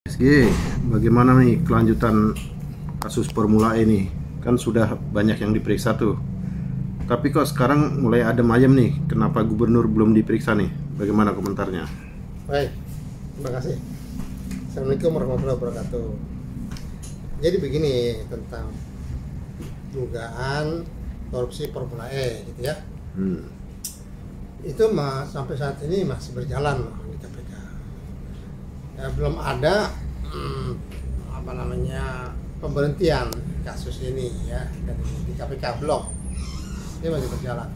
SG, bagaimana nih kelanjutan kasus Formula E ini? Kan sudah banyak yang diperiksa tuh. Tapi kok sekarang mulai adem ayem nih? Kenapa gubernur belum diperiksa nih? Bagaimana komentarnya? Baik, terima kasih. Assalamualaikum warahmatullahi wabarakatuh. Jadi begini tentang dugaan korupsi Formula E gitu ya. Itu sampai saat ini masih berjalan loh di KPK. Ya, belum ada pemberhentian kasus ini ya di KPK blok. Ini masih berjalan.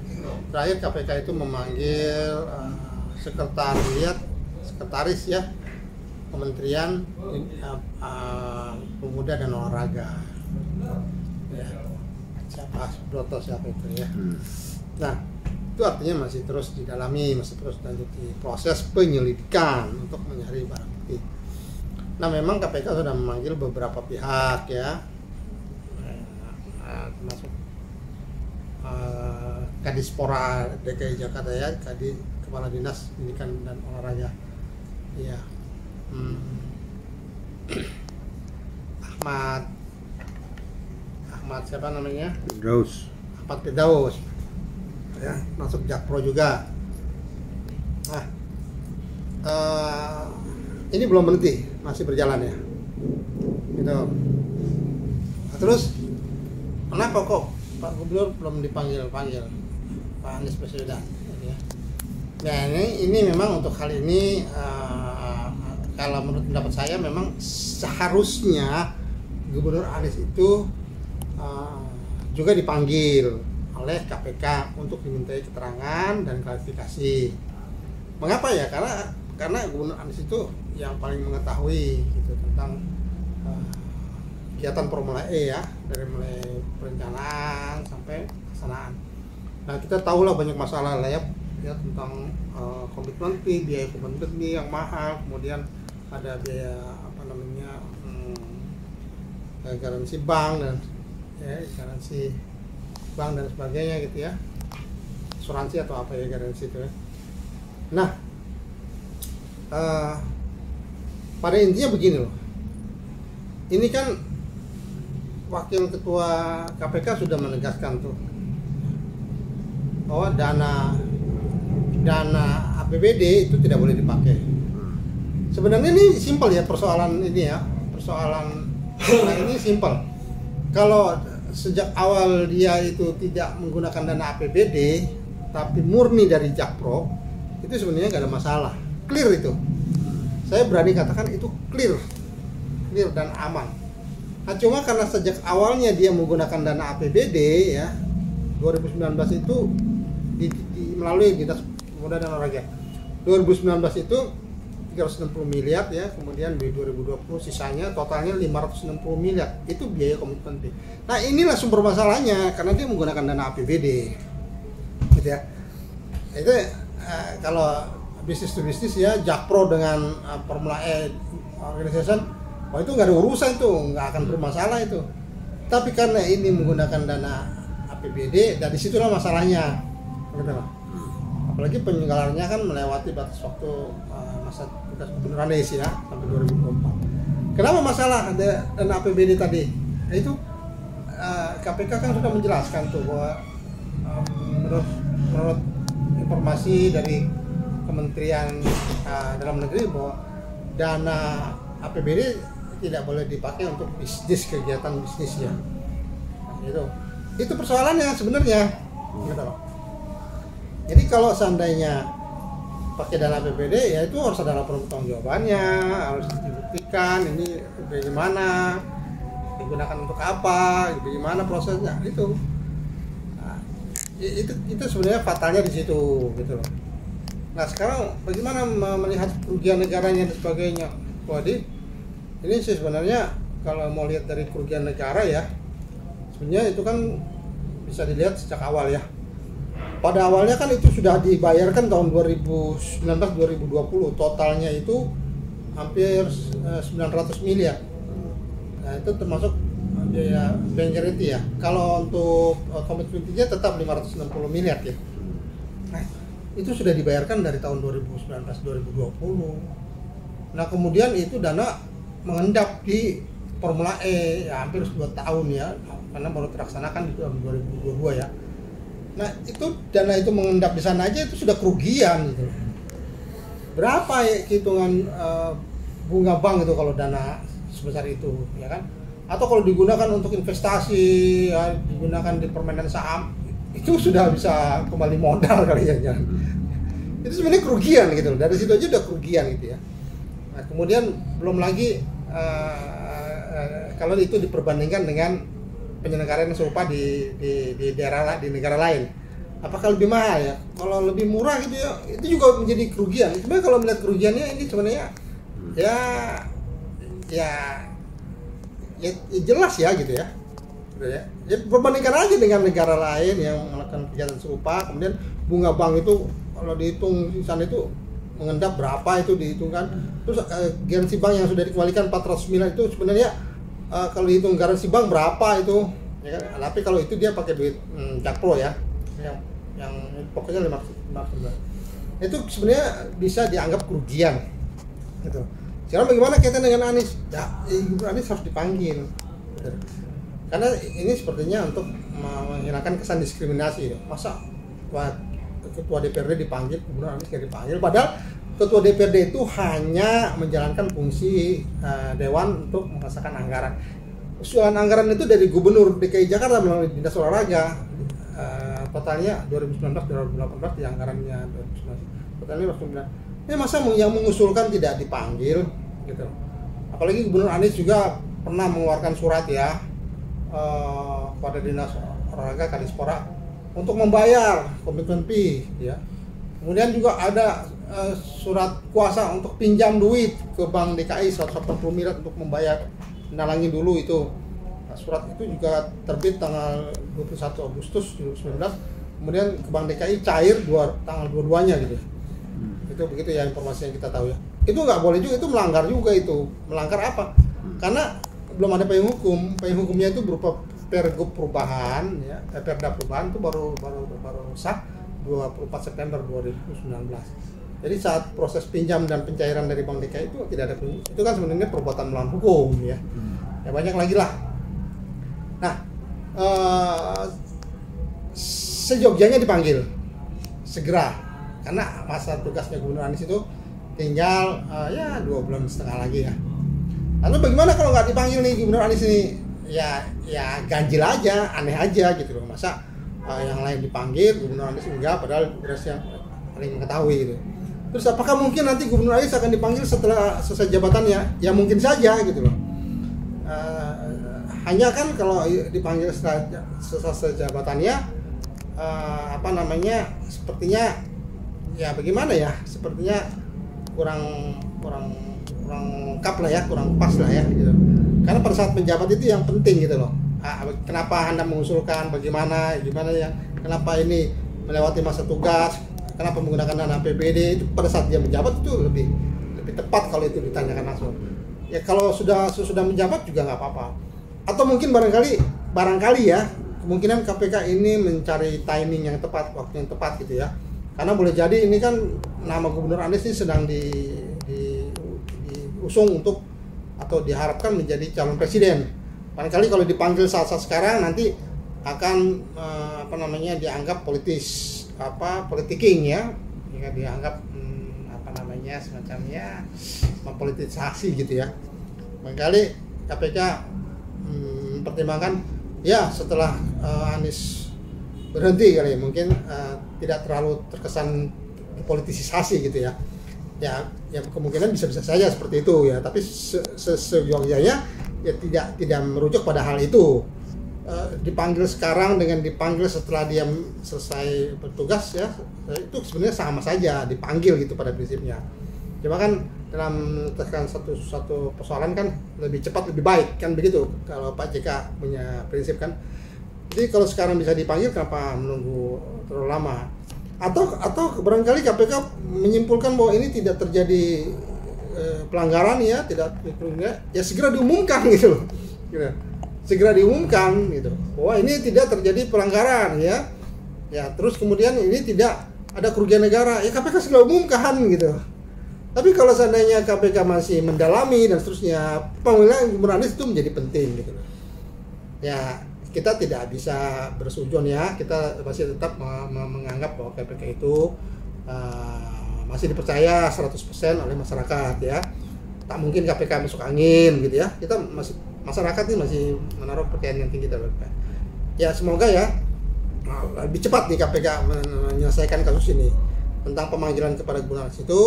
Terakhir KPK itu memanggil sekretaris ya Kementerian Pemuda dan Olahraga. Ya, siapa Broto siapa itu ya. Nah, itu artinya masih terus didalami, masih terus lanjuti proses penyelidikan untuk mencari barang bukti. Nah, memang KPK sudah memanggil beberapa pihak ya, termasuk Kadispora DKI Jakarta ya, Kepala Dinas Pendidikan dan Olahraga, ya, Ahmad siapa namanya? Ahmad Firdaus. Ya, masuk Jakpro juga. Nah, ini belum berhenti, masih berjalan ya. Gitu. Nah, terus kenapa kok Pak Gubernur belum dipanggil Pak Anies Baswedan? Ya. Nah, ini memang untuk hal ini kalau menurut pendapat saya memang seharusnya Gubernur Anies itu juga dipanggil oleh KPK untuk dimintai keterangan dan klarifikasi. Mengapa ya? Karena Gubernur Anies itu yang paling mengetahui gitu tentang kegiatan Formula E ya, dari mulai perencanaan sampai pelaksanaan. Nah, kita tahulah banyak masalah lah ya tentang komitmen fee, biaya komitmen fee yang mahal, kemudian ada biaya garansi bank dan dan sebagainya gitu ya, asuransi atau apa ya garansi itu ya. Nah, pada intinya begini loh, ini kan Wakil Ketua KPK sudah menegaskan tuh bahwa dana APBD itu tidak boleh dipakai. Sebenarnya ini simpel ya persoalan ini ya, ini simpel. Kalau sejak awal dia itu tidak menggunakan dana APBD tapi murni dari Jakpro, itu sebenarnya nggak ada masalah, clear itu. Saya berani katakan itu clear dan aman. Nah, cuma karena sejak awalnya dia menggunakan dana APBD ya, 2019 itu melalui Dinas Pemuda dan Olahraga. 2019 itu 360 miliar ya, kemudian di 2020 sisanya totalnya 560 miliar. Itu biaya komitmen fee. Nah, inilah sumber masalahnya karena dia menggunakan dana APBD. Gitu ya. Itu kalau bisnis to bisnis ya, Jakpro dengan Formula E Organization, itu nggak ada urusan, itu nggak akan bermasalah itu. Tapi karena ini menggunakan dana APBD, dan disitulah masalahnya. Gitu. Apalagi penyelenggaranya kan melewati batas waktu masa tugas Gubernur Anies ya, sampai 2024. Kenapa masalah ada dana APBD tadi? Nah, itu KPK kan sudah menjelaskan tuh bahwa menurut informasi dari Kementerian Dalam Negeri bahwa dana APBD tidak boleh dipakai untuk kegiatan bisnis ya. Nah, itu persoalannya sebenarnya. Gitu loh. Jadi kalau seandainya pakai dana APBD, ya itu harus ada laporan pertanggungjawabannya, harus dibuktikan ini bagaimana digunakan untuk apa, bagaimana prosesnya itu. Nah, itu sebenarnya fatalnya di situ gitu loh. Nah, sekarang bagaimana melihat kerugian negaranya dan sebagainya? Jadi ini sih sebenarnya kalau mau lihat dari kerugian negara ya, sebenarnya itu kan bisa dilihat sejak awal ya. Pada awalnya kan itu sudah dibayarkan tahun 2019-2020, totalnya itu hampir 900 miliar. Nah, itu termasuk biaya bank guarantee ya. Kalau untuk komitmen fee-nya tetap 560 miliar ya. Nah, itu sudah dibayarkan dari tahun 2019-2020. Nah, kemudian itu dana mengendap di Formula E ya hampir 2 tahun ya, karena baru terlaksanakan di tahun 2022 ya. Nah itu dana itu mengendap di sana aja itu sudah kerugian gitu. Berapa ya hitungan bunga bank itu kalau dana sebesar itu ya kan? Atau kalau digunakan untuk investasi ya, digunakan di permainan saham itu sudah bisa kembali modal kali ya. Itu sebenarnya kerugian gitu, dari situ aja udah kerugian gitu ya. Nah, kemudian belum lagi kalau itu diperbandingkan dengan penyelenggaraan yang serupa di daerah di negara lain, apakah lebih mahal ya? Kalau lebih murah gitu ya, itu juga menjadi kerugian. Sebenarnya kalau melihat kerugiannya ini sebenarnya ya jelas ya gitu ya. Ya perbandingkan aja dengan negara lain yang melakukan kegiatan serupa, kemudian bunga bank itu kalau dihitung di sana itu mengendap berapa itu dihitungkan. Terus garansi bank yang sudah dikembalikan 400 miliar itu sebenarnya kalau dihitung garansi bank berapa itu ya kan? Tapi kalau itu dia pakai duit Jakpro ya yang pokoknya 500 miliar. Itu sebenarnya bisa dianggap kerugian gitu. Sekarang bagaimana kaitan dengan Anies? Ya, Anies harus dipanggil. Karena ini sepertinya untuk menghilangkan kesan diskriminasi. Masa ketua DPRD dipanggil, kemudian Anies nggak dipanggil? Padahal ketua DPRD itu hanya menjalankan fungsi dewan untuk mengesahkan anggaran. Usulan anggaran itu dari Gubernur DKI Jakarta melalui Dinas Olahraga. Totalnya 2019-2018 di anggarannya 2019. Totalnya 2019. Ini masa yang mengusulkan tidak dipanggil gitu. Apalagi Gubernur Anies juga pernah mengeluarkan surat ya pada Dinas Olahraga Kadispora untuk membayar komitmen fee ya. Kemudian juga ada surat kuasa untuk pinjam duit ke Bank DKI 180 miliar untuk membayar nalangi dulu itu. Nah, surat itu juga terbit tanggal 21 Agustus 2019. Kemudian ke Bank DKI cair tanggal 22-nya gitu. Itu begitu ya informasi yang kita tahu ya. Itu nggak boleh juga, itu melanggar juga itu. Melanggar apa? Karena belum ada payung hukum. Payung hukumnya itu berupa Pergub perubahan ya, Perda perubahan itu baru sah 24 September 2019. Jadi saat proses pinjam dan pencairan dari Bank DKI itu tidak ada, itu kan sebenarnya perbuatan melawan hukum ya. Ya banyak lagi lah. Nah, sejogjanya dipanggil segera karena masa tugasnya Gubernur Anies itu tinggal 2,5 bulan lagi ya. Lalu bagaimana kalau nggak dipanggil nih Gubernur Anies ini? Ya ganjil aja, aneh aja gitu loh. Masa yang lain dipanggil, Gubernur Anies enggak, padahal yang paling mengetahui gitu. Terus apakah mungkin nanti Gubernur Anies akan dipanggil setelah selesai jabatannya? Ya mungkin saja gitu loh. Hanya kan kalau dipanggil setelah selesai jabatannya, sepertinya ya bagaimana ya? Sepertinya kurang lengkap lah ya, kurang pas lah ya gitu. Karena pada saat menjabat itu yang penting gitu loh. Kenapa Anda mengusulkan, gimana ya? Kenapa ini melewati masa tugas? Kenapa menggunakan dana APBD? Itu pada saat dia menjabat itu lebih tepat kalau itu ditanyakan langsung. Ya kalau sudah menjabat juga nggak apa-apa. Atau mungkin barangkali ya, kemungkinan KPK ini mencari timing yang tepat, waktu yang tepat gitu ya. Karena boleh jadi ini kan nama Gubernur Anies ini sedang diusung untuk atau diharapkan menjadi calon presiden. Barangkali kalau dipanggil saat-saat sekarang nanti akan dianggap politiking ya, dianggap semacamnya mempolitisasi gitu ya. Barangkali KPK pertimbangkan ya setelah Anies berhenti kali mungkin tidak terlalu terkesan politisasi gitu ya. Ya kemungkinan bisa saja seperti itu ya, tapi seyogyanya ya tidak merujuk pada hal itu. Dipanggil sekarang dengan dipanggil setelah dia selesai bertugas ya, itu sebenarnya sama saja, dipanggil gitu pada prinsipnya. Cuma kan dalam tekan satu persoalan kan lebih cepat lebih baik kan begitu kalau Pak JK punya prinsip kan. Jadi kalau sekarang bisa dipanggil kenapa menunggu terlalu lama? Atau barangkali KPK menyimpulkan bahwa ini tidak terjadi pelanggaran ya, ya segera diumumkan gitu loh. Gitu. Segera diumumkan gitu bahwa ini tidak terjadi pelanggaran ya. Ya, terus kemudian ini tidak ada kerugian negara. Ya KPK segera umumkan gitu. Tapi kalau seandainya KPK masih mendalami dan seterusnya, pemilihan Gubernur Anies itu menjadi penting gitu loh. Ya, kita tidak bisa bersujon ya, kita masih tetap menganggap bahwa KPK itu masih dipercaya 100% oleh masyarakat ya. Tak mungkin KPK masuk angin gitu ya. Kita masih, masyarakat ini masih menaruh kepercayaan yang tinggi terhadap KPK. Ya semoga ya lebih cepat nih KPK menyelesaikan kasus ini. Tentang pemanggilan kepada Gubernur Anies itu,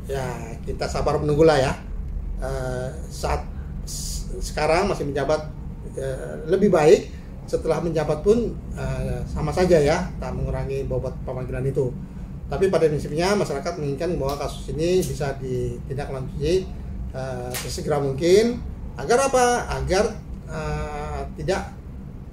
ya kita sabar menunggulah ya. Saat sekarang masih menjabat, lebih baik setelah menjabat pun sama saja ya, tak mengurangi bobot pemanggilan itu. Tapi pada prinsipnya masyarakat menginginkan bahwa kasus ini bisa ditindaklanjuti sesegera mungkin, agar apa? Agar tidak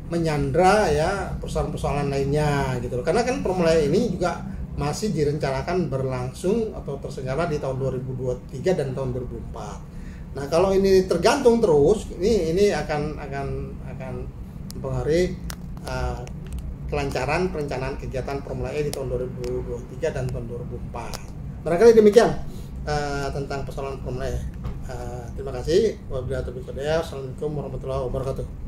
menyandra ya persoalan-persoalan lainnya gitu loh. Karena kan Formula E ini juga masih direncanakan berlangsung atau terselenggara di tahun 2023 dan tahun 2024. Nah, kalau ini tergantung terus, ini akan mempengaruhi kelancaran perencanaan kegiatan Formula E di tahun 2023 dan tahun 2024. Barangkali demikian tentang persoalan Formula E. Terima kasih. Wabillahi taufiq wal hidayah. Assalamualaikum warahmatullahi wabarakatuh.